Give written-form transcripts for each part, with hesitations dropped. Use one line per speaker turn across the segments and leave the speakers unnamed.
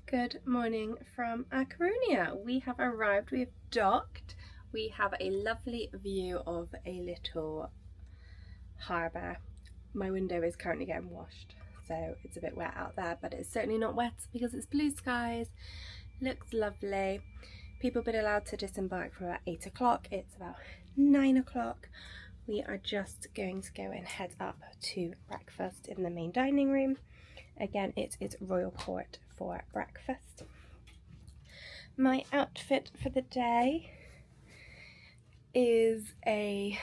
Good morning from A Coruña. We have arrived, we have docked. We have a lovely view of a little harbour. My window is currently getting washed, so it's a bit wet out there, but it's certainly not wet because it's blue skies. Looks lovely. People have been allowed to disembark from about 8 o'clock. It's about 9 o'clock. We are just going to go and head up to breakfast in the main dining room. Again, it is Royal Port for breakfast. My outfit for the day is a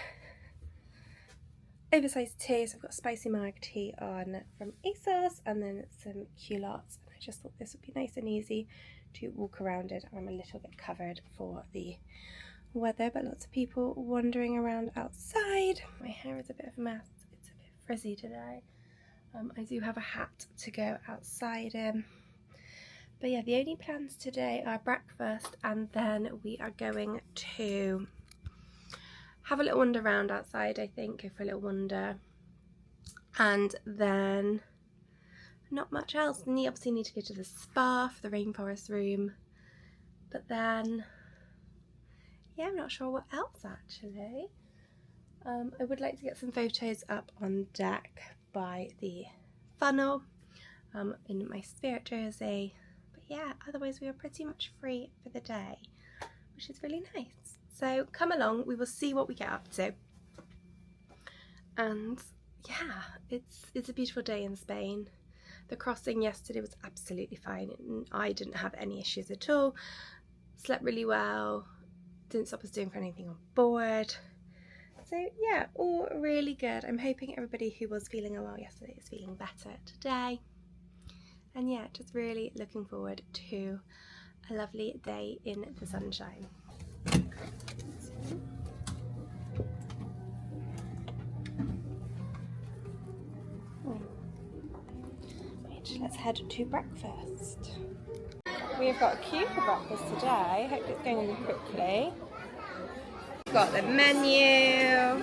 oversized tee. So I've got spicy marg tea on from ASOS and then some culottes. I just thought this would be nice and easy to walk around in. I'm a little bit covered for the weather, but lots of people wandering around outside. My hair is a bit of a mess. It's a bit frizzy today. I do have a hat to go outside in. But yeah, the only plans today are breakfast, and then we are going to have a little wander around outside, I think, go for a little wander. And then not much else. And you obviously need to go to the spa for the rainforest room. But then, yeah, I'm not sure what else actually. I would like to get some photos up on deck by the funnel in my spirit jersey. But yeah, otherwise we are pretty much free for the day, which is really nice. So come along, we will see what we get up to. And yeah, it's a beautiful day in Spain. The crossing yesterday was absolutely fine, and I didn't have any issues at all. Slept really well, didn't stop us doing for anything on board. So yeah, all really good. I'm hoping everybody who was feeling unwell yesterday is feeling better today. And yeah, just really looking forward to a lovely day in the sunshine. Right, let's head to breakfast. We've got a queue for breakfast today. Hope it's going quickly. We've got the menu.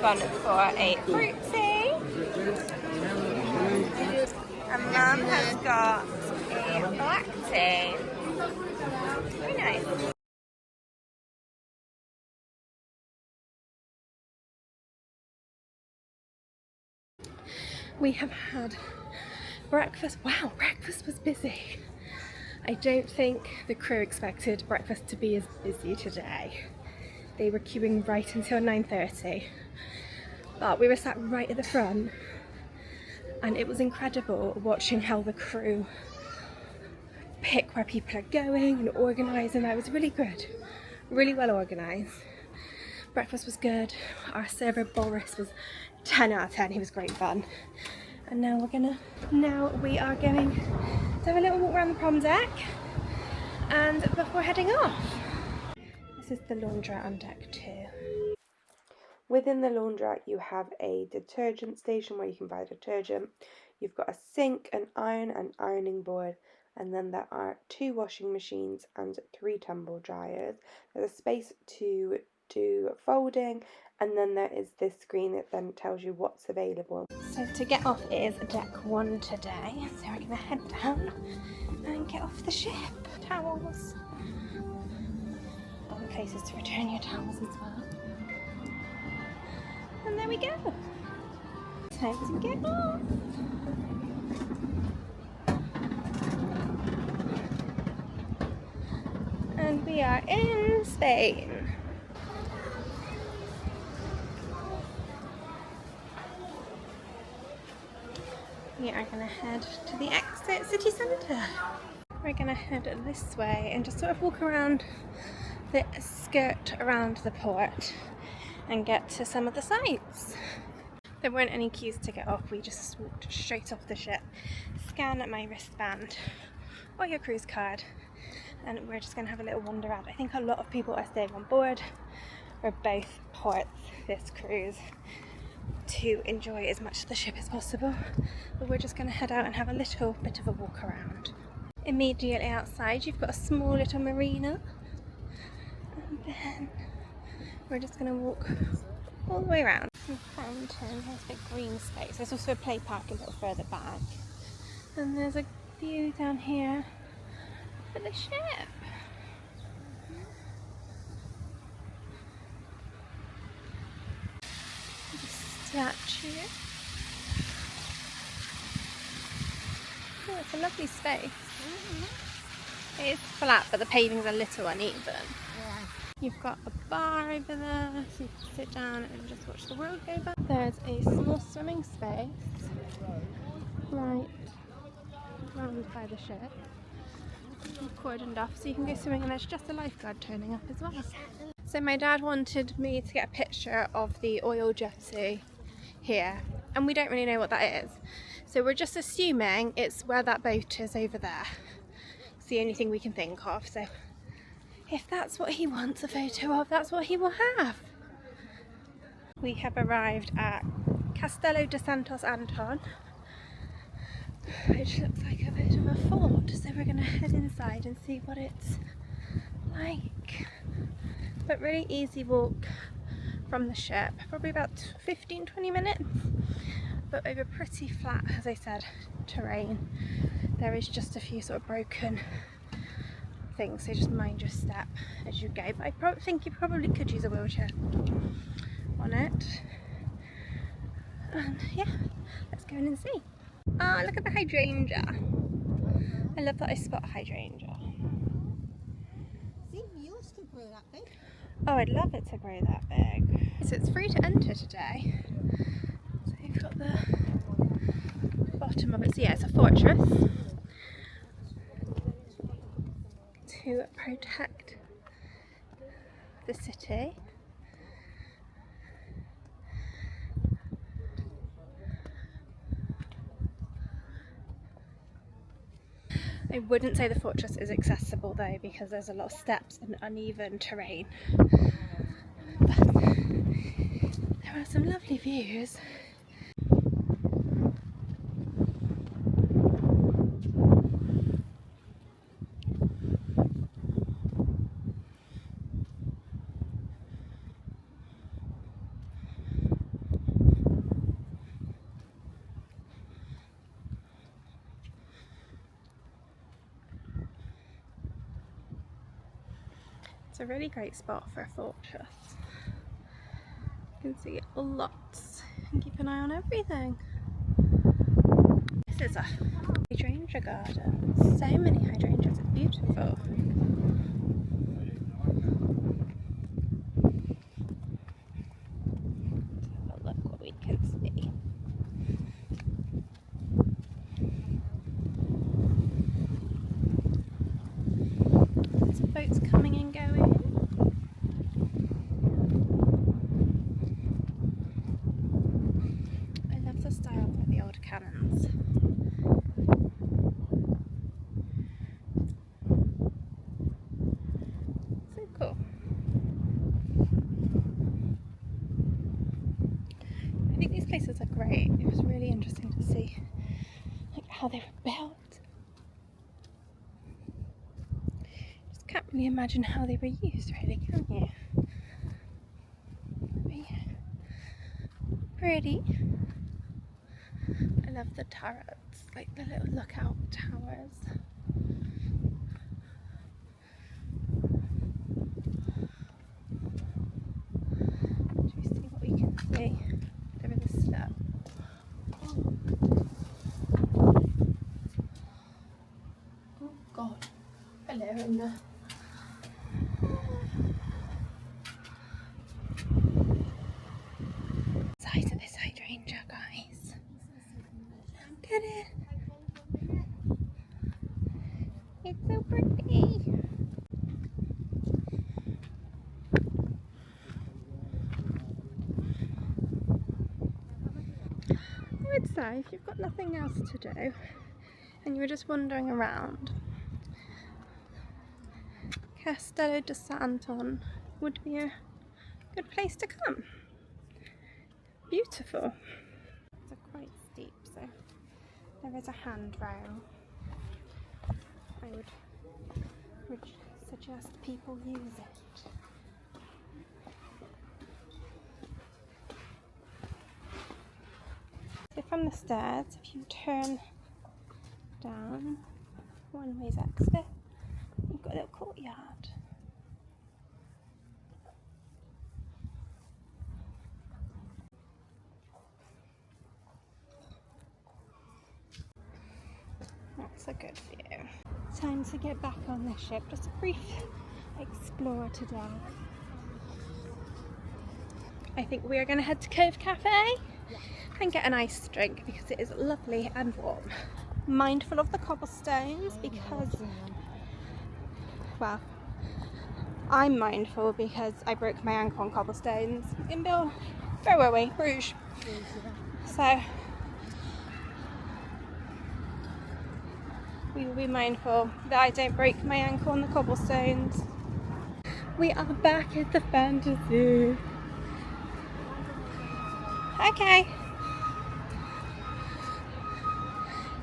Gone for a fruit tea. And Mum has got a black tea. Very nice. We have had breakfast. Wow, breakfast was busy. I don't think the crew expected breakfast to be as busy today. They were queuing right until 9:30, but we were sat right at the front, and it was incredible watching how the crew pick where people are going and organise, and that was really good, really well organised. Breakfast was good. Our server Boris was 10 out of 10. He was great fun. And now we are going to have a little walk around the prom deck, and before heading off. This is the laundrette on deck too. Within the laundrette you have a detergent station where you can buy detergent. You've got a sink, an iron and ironing board, and then there are 2 washing machines and 3 tumble dryers. There's a space to do folding, and then there is this screen that then tells you what's available. So to get off is deck 1 today, so we're going to head down and get off the ship. Towels. Other places to return your towels as well. And there we go. Time to get off. And we are in Spain. We are going to head to the exit city centre. We're going to head this way and just sort of walk around the skirt around the port and get to some of the sites. There weren't any queues to get off, we just walked straight off the ship. Scan my wristband or your cruise card, and we're just going to have a little wander around. I think a lot of people are staying on board for both ports this cruise. to enjoy as much of the ship as possible, but we're just going to head out and have a little bit of a walk around. Immediately outside you've got a small little marina, and then we're just going to walk all the way around. Fountain, there's a big green space. There's also a play park a little further back, and there's a view down here for the ship. Statue. Oh, it's a lovely space. It is flat, but the paving's a little uneven. Yeah. You've got a bar over there, so you can sit down and just watch the world go by. There's a small swimming space right round by the ship, cordoned off, so you can go swimming, and there's just a lifeguard turning up as well. So my dad wanted me to get a picture of the oil jetty here, and we don't really know what that is, so we're just assuming it's where that boat is over there. It's the only thing we can think of, so if that's what he wants a photo of, that's what he will have. We have arrived at Castillo de San Antón, which looks like a bit of a fort, so we're going to head inside and see what it's like. But really easy walk from the ship, probably about 15-20 minutes, but over pretty flat, as I said, terrain. There is just a few sort of broken things, so just mind your step as you go, but I think you probably could use a wheelchair on it. And yeah, let's go in and see. Oh, look at the hydrangea. I love that I spot a hydrangea.
See, yours could grow that big.
Oh, I'd love it to grow that big. So it's free to enter today. So you've got the bottom of it. So yeah, it's a fortress to protect the city. I wouldn't say the fortress is accessible though, because there's a lot of steps and uneven terrain. But there are some lovely views. It's a really great spot for a fortress. You can see lots and keep an eye on everything. This is a hydrangea garden. So many hydrangeas, it's beautiful. Let's have a look what we can see. Lots of boats coming and going. The style of the old cannons. So cool. I think these places are great. It was really interesting to see like how they were built. Just can't really imagine how they were used, really, can you? But yeah, pretty. I love the turrets, like the little lookout towers. Do we see what we can see? There is a step. Oh God. Hello in there. Size of this hydrangea, guys. Look at it. It's so pretty. I would say if you've got nothing else to do and you're just wandering around, Castillo de San Antón would be a good place to come. Beautiful. They're quite steep, so there is a handrail. I would suggest people use it. So from the stairs, if you turn down one way's exit, you've got a little courtyard. That's a good view. Time to get back on the ship. Just a brief explore today. I think we are going to head to Cove Cafe and get an iced drink because it is lovely and warm. Mindful of the cobblestones because, well, I'm mindful because I broke my ankle on cobblestones in where were we? Bruges. So we will be mindful that I don't break my ankle on the cobblestones. We are back at the fantasy. Okay.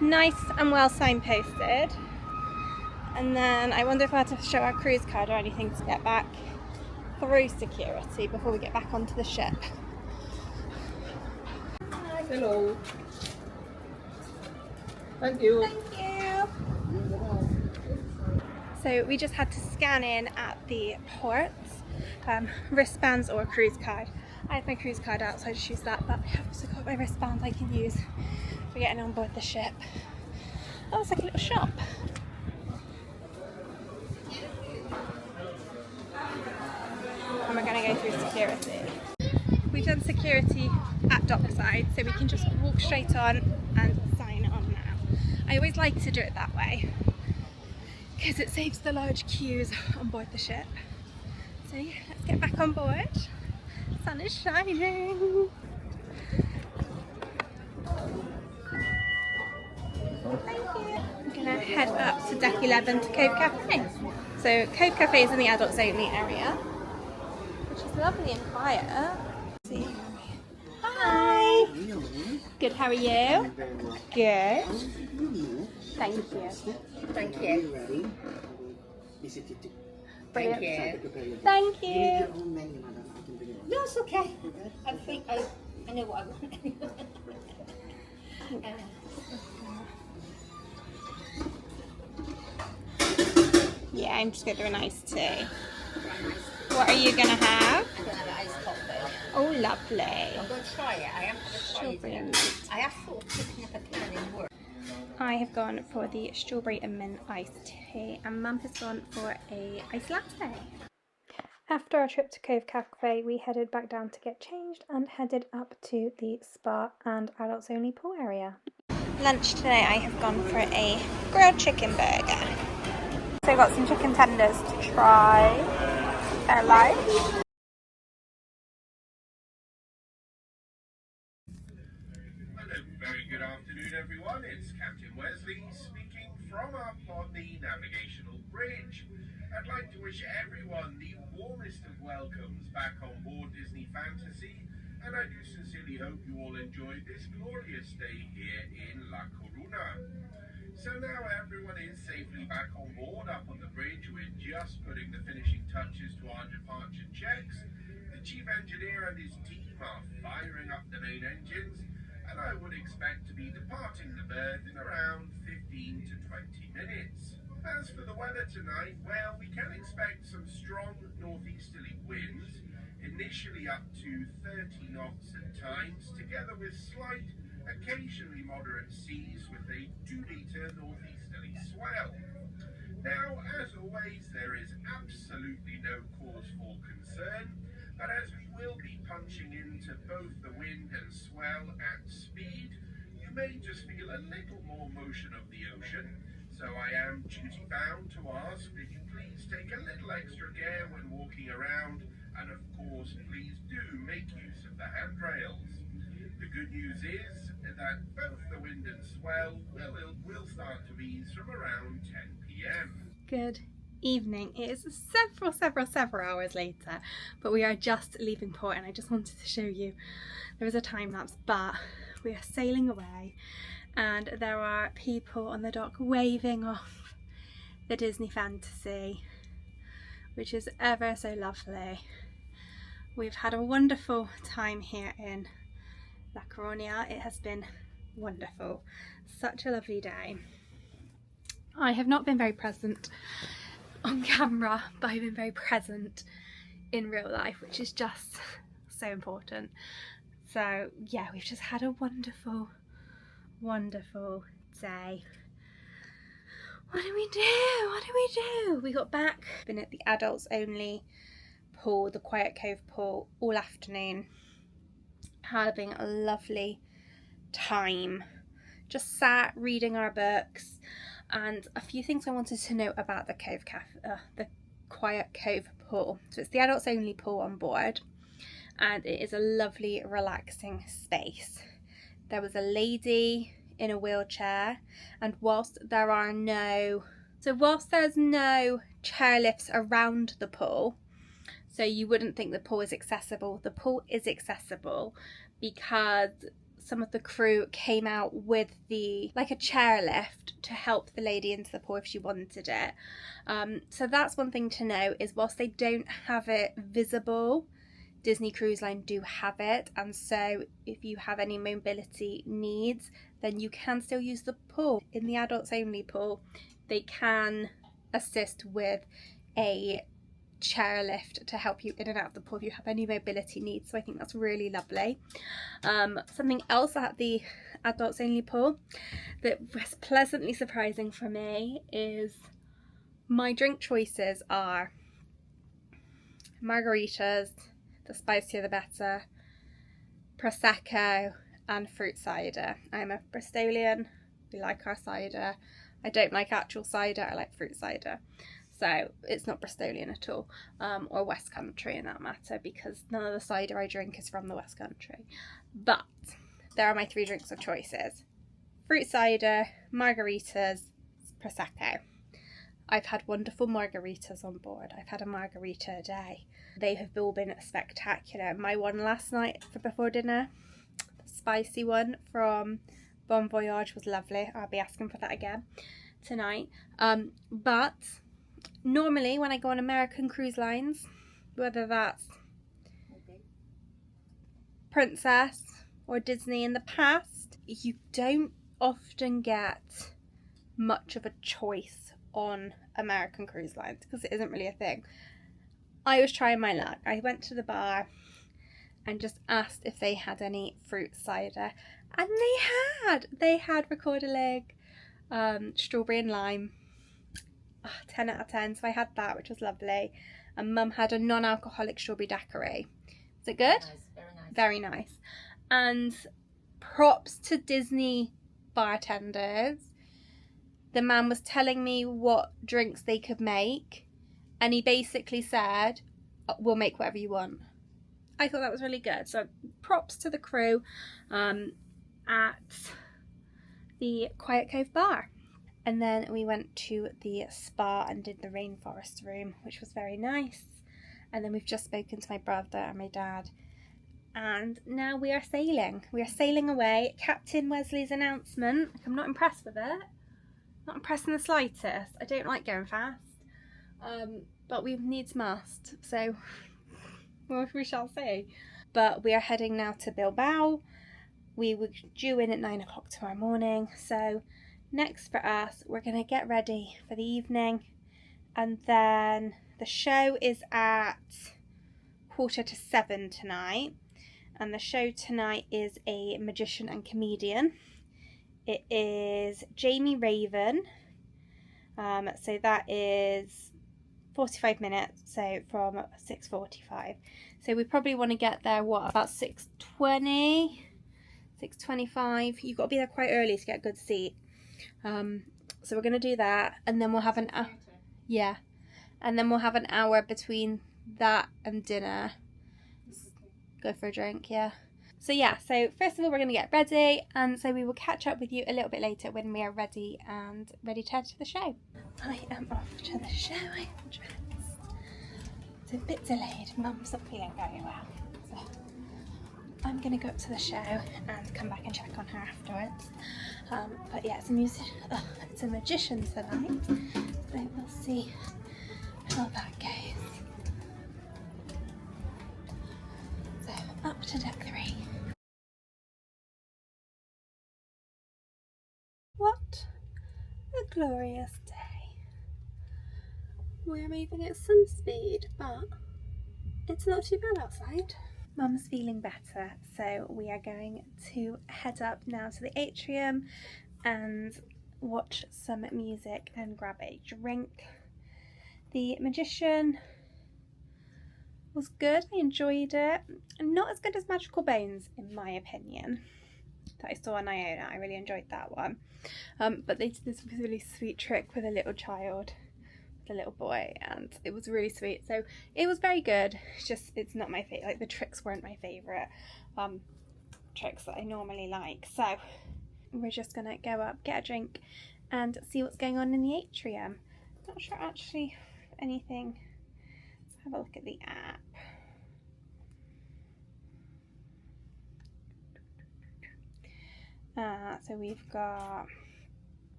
Nice and well signposted. And then I wonder if I have to show our cruise card or anything to get back through security before we get back onto the ship.
Hello. Thank you.
Thank you. So we just had to scan in at the port, wristbands or a cruise card. I had my cruise card out, so I just used that, but I have also got my wristband I can use for getting on board the ship. Oh, it's like a little shop. And we're going to go through security. We've done security at dockside, so we can just walk straight on and sign on now. I always like to do it that way because it saves the large queues on board the ship. So yeah, let's get back on board. The sun is shining. Thank you. I'm gonna head up to deck 11 to Cove Cafe. So Cove Cafe is in the adults only area, which is lovely and quiet. Let's see. Hi. Good, how are you? Good. Thank you.
Thank you.
Brilliant. Thank you.
No, it's okay. I think I know what I want.
Yeah, I'm just going to do an iced tea. What are you going to have?
I'm going to have an iced coffee.
Oh, lovely.
I'm going to try it. I haven't had a try it
Strawberry
yet.
and mint.
I have thought of picking up a can in work.
I have gone for the strawberry and mint iced tea, and Mum has gone for a iced latte. After our trip to Cove Cafe, we headed back down to get changed and headed up to the spa and adults only pool area. Lunch today, I have gone for a grilled chicken burger. So I got some chicken tenders to try. They're light.
Very good afternoon, everyone. It's Captain Wesley speaking from up on the navigational bridge. I'd like to wish everyone the warmest of welcomes back on board Disney Fantasy, and I do sincerely hope you all enjoyed this glorious day here in La Coruña. So now everyone is safely back on board up on the bridge. We're just putting the finishing touches to our departure checks. The chief engineer and his team are firing up the main engines, and I would expect to be departing the berth in around 15 to 20 minutes. As for the weather tonight, well, we can expect some strong northeasterly winds, initially up to 30 knots at times, together with slight, occasionally moderate seas with a 2-metre northeasterly swell. Now, as always, there is absolutely no cause for concern, but as we will be punching into both the wind and swell at speed, you may just feel a little more motion of the ocean. So I am duty bound to ask that you please take a little extra care when walking around, and of course please do make use of the handrails. The good news is that both the wind and swell will start to ease from around 10 p.m.
Good evening. It is several hours later, but we are just leaving port, and I just wanted to show you, there is a time lapse, but we are sailing away and there are people on the dock waving off the Disney fantasy, which is ever so lovely. We've had a wonderful time here in A Coruña. It has been wonderful. Such a lovely day. I have not been very present on camera, but I've been very present in real life, which is just so important. So yeah, we've just had a wonderful day. What do we do? We got back, been at the adults only pool, the Quiet Cove pool, all afternoon, having a lovely time, just sat reading our books. And a few things I wanted to note about the Cove Cafe, the Quiet Cove pool. So it's the adults only pool on board, and it is a lovely relaxing space. There was a lady in a wheelchair, and whilst there's no chairlifts around the pool, so you wouldn't think the pool is accessible. The pool is accessible because some of the crew came out with like a chairlift to help the lady into the pool if she wanted it. So that's one thing to know, is whilst they don't have it visible, Disney Cruise Line do have it, and so if you have any mobility needs, then you can still use the pool. In the adults only pool, they can assist with a chairlift to help you in and out of the pool if you have any mobility needs, so I think that's really lovely. Something else at the adults only pool that was pleasantly surprising for me is my drink choices are margaritas, the spicier the better, prosecco and fruit cider. I'm a Bristolian, we like our cider. I don't like actual cider, I like fruit cider. So it's not Bristolian at all, or West Country in that matter, because none of the cider I drink is from the West Country. But there are my three drinks of choices: fruit cider, margaritas, prosecco. I've had wonderful margaritas on board. I've had a margarita a day. They have all been spectacular. My one last night for before dinner, the spicy one from Bon Voyage, was lovely. I'll be asking for that again tonight. But normally when I go on American cruise lines, whether that's Princess or Disney in the past, you don't often get much of a choice on American cruise lines because it isn't really a thing. I was trying my luck. I went to the bar and just asked if they had any fruit cider, and they had Record a Leg, strawberry and lime. 10 out of 10. So I had that, which was lovely, and Mum had a non-alcoholic strawberry daiquiri. Is it good? Very nice. And props to Disney bartenders. The man was telling me what drinks they could make, and he basically said, we'll make whatever you want. I thought that was really good. So props to the crew at the Quiet Cove bar. And then we went to the spa and did the rainforest room, which was very nice. And then we've just spoken to my brother and my dad, and now we are sailing. We are sailing away. Captain Wesley's announcement, I'm not impressed with it. Not impressed in the slightest. I don't like going fast, but we needs must, so well, we shall see. But we are heading now to Bilbao. We were due in at 9 o'clock tomorrow morning, so next for us, we're going to get ready for the evening, and then the show is at 6:45 tonight, and the show tonight is a magician and comedian. It is Jamie Raven, so that is 45 minutes, so from 6:45. So we probably want to get there, about 6:20, 6:25. You've got to be there quite early to get a good seat. So we're going to do that, and then we'll have an hour. Yeah, and then we'll have an hour between that and dinner. Go for a drink, yeah. So yeah, so first of all we're going to get ready, and so we will catch up with you a little bit later when we are ready to head to the show. I am off to the show. I am dressed. It's a bit delayed. Mum's not feeling very well, so I'm going to go up to the show and come back and check on her afterwards. But yeah, it's a magician tonight, so we'll see how that goes. So up to deck 3. What a glorious day. We're moving at some speed, but it's not too bad outside. Mum's feeling better, so we are going to head up now to the atrium and watch some music and grab a drink. The magician was good, I enjoyed it. Not as good as Magical Bones in my opinion, that I saw on Iona. I really enjoyed that one. But they did this really sweet trick with a little child, the little boy, and it was really sweet, so it was very good. It's just, it's not my favorite, like the tricks weren't my favorite tricks that I normally like. So we're just gonna go up, get a drink and see what's going on in the atrium. Not sure actually anything. Let's have a look at the app. So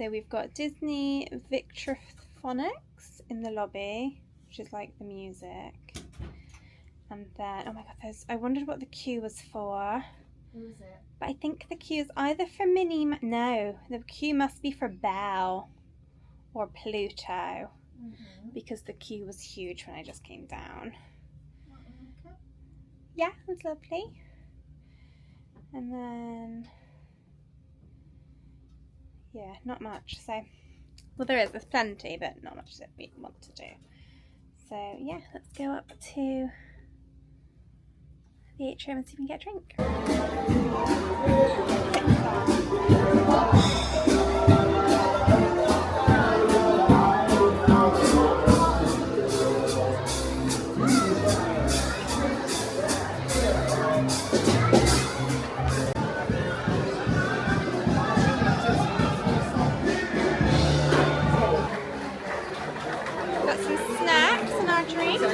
we've got Disney Victrophonics in the lobby, which is like the music. And then, oh my god, I wondered what the queue was for.
Who is it?
But I think the queue is either for Minnie, no, the queue must be for Belle or Pluto, because the queue was huge when I just came down.
Okay.
Yeah, it was lovely. And then, yeah, not much. So, well, there's plenty, but not much that we want to do. So, yeah, let's go up to the atrium and see if we can get a drink. Got some snacks and our drinks.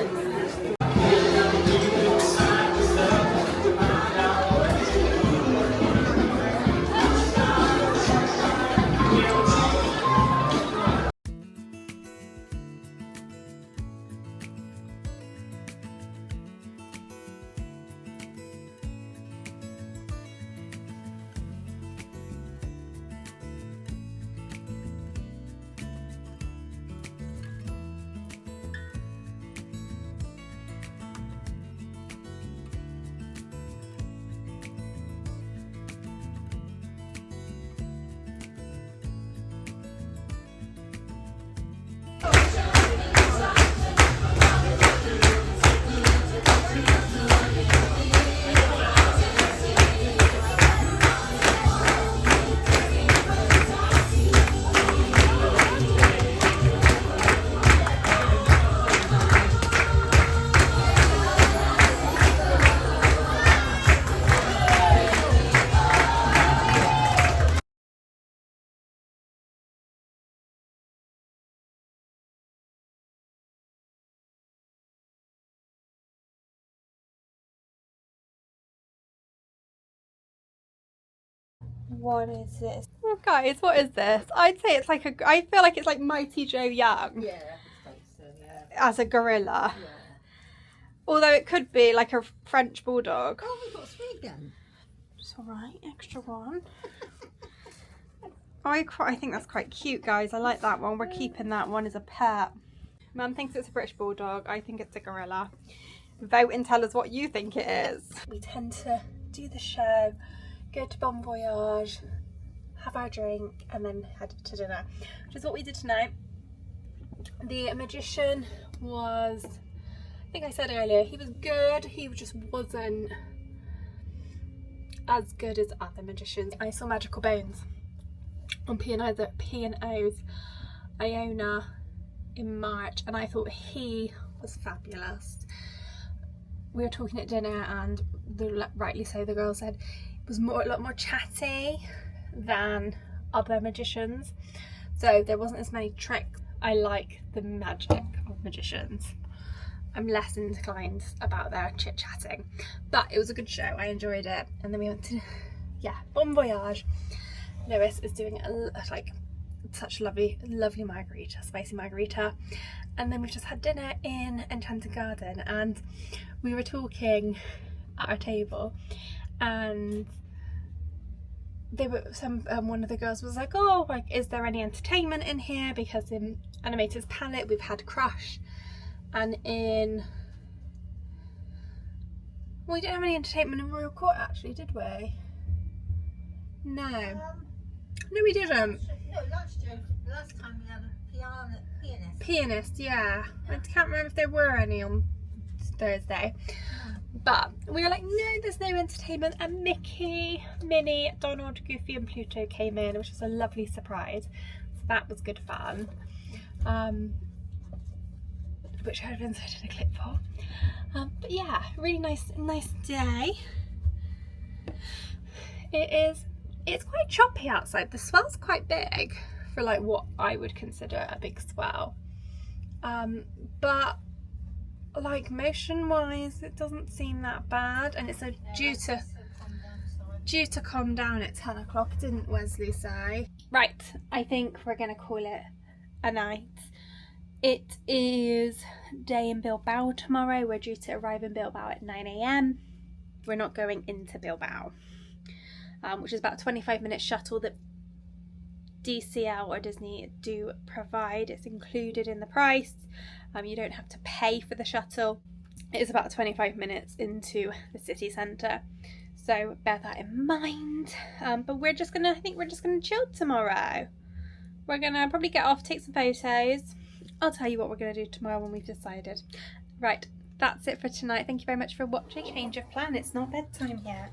What is this? Oh, guys, what is this? I'd say it's like I feel like it's like Mighty Joe Young.
Yeah, I think so, yeah.
As a gorilla.
Yeah.
Although it could be like a French bulldog.
Oh, we've got 3 again.
It's alright, extra one. I think that's quite cute, guys. I like that one. We're keeping that one as a pet. Mum thinks it's a British bulldog. I think it's a gorilla. Vote and tell us what you think it is. We tend to do the show, go to Bon Voyage, have our drink, and then head to dinner, which is what we did tonight. The magician was, I think I said earlier, he was good. He just wasn't as good as other magicians. I saw Magical Bones on P&O's Iona in March, and I thought he was fabulous. we were talking at dinner, and rightly so, the girl said it was a lot more chatty than other magicians, so there wasn't as many tricks. I like the magic of magicians. I'm less inclined about their chit-chatting, but it was a good show. I enjoyed it. And then we went to, bon voyage. Lewis is doing like such a lovely margarita, spicy margarita. And then we just had dinner in Enchanted Garden, and we were talking at our table, and they were one of the girls was like, oh, like, is there any entertainment in here? Because in Animator's Palette we've had Crush, and we didn't have any entertainment in Royal Court, actually, did we? No, we didn't.
No, last time we had a pianist.
Yeah. I can't remember if there were any on Thursday. But we were like, no, there's no entertainment. And Mickey, Minnie, Donald, Goofy and Pluto came in, which was a lovely surprise. So that was good fun. Which I've inserted a clip for. But yeah, really nice day. It's quite choppy outside. The swell's quite big for like what I would consider a big swell. But like motion wise, it doesn't seem that bad, and it's due to calm down at 10 o'clock, didn't Wesley say? Right, I think we're gonna call it a night. It is day in Bilbao tomorrow. We're due to arrive in Bilbao at 9 AM. We're not going into Bilbao, which is about a 25-minute shuttle that DCL or Disney do provide. It's included in the price. You don't have to pay for the shuttle. It is about 25 minutes into the city centre, so bear that in mind. But I think we're just gonna chill tomorrow. We're gonna probably get off, take some photos. I'll tell you what we're gonna do tomorrow when we've decided. Right, that's it for tonight. Thank you very much for watching. Change of plan, it's not bedtime yet.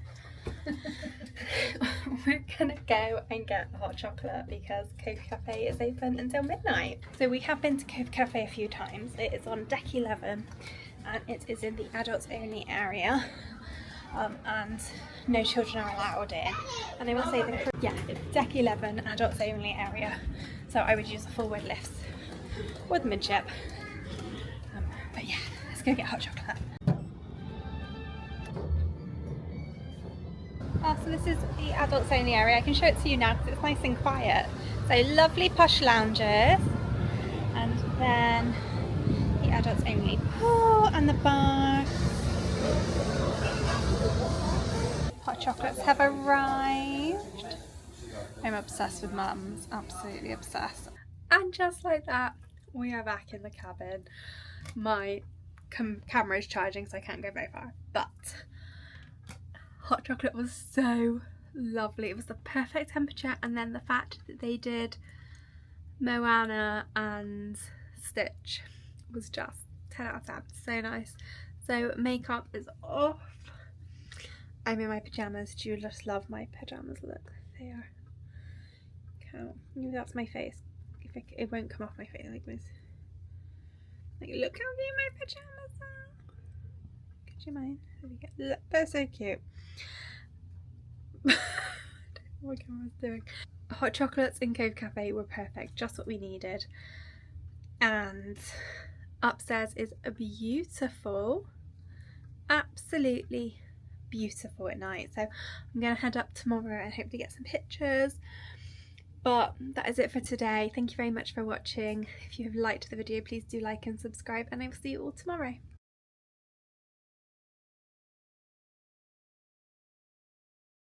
We're gonna go and get hot chocolate because Cove Cafe is open until midnight. So we have been to Cove Cafe a few times. It is on deck 11 and it is in the adults only area, and no children are allowed in. And I will say that it's deck 11 adults only area, so I would use the forward lifts or the midship. But yeah, let's go get hot chocolate. So this is the adults only area. I can show it to you now because it's nice and quiet. So lovely posh lounges, and then the adults only pool and the bar. Hot chocolates have arrived. I'm obsessed with mums, absolutely obsessed. And just like that, we are back in the cabin. My camera is charging, so I can't go very far, but hot chocolate was so lovely. It was the perfect temperature, and then the fact that they did Moana and Stitch was just 10 out of 10. So nice. So makeup is off. I'm in my pyjamas. Do you just love my pyjamas? Look, they are. Maybe that's my face. It won't come off my face like this. Like, look how cute my pyjamas are. Could you mind? Look, they're so cute. I don't know what camera's doing. Hot chocolates in Cove Cafe were perfect, just what we needed. And upstairs is beautiful, absolutely beautiful at night. So I'm gonna head up tomorrow and hopefully get some pictures. But that is it for today. Thank you very much for watching. If you have liked the video, please do like and subscribe, and I will see you all tomorrow.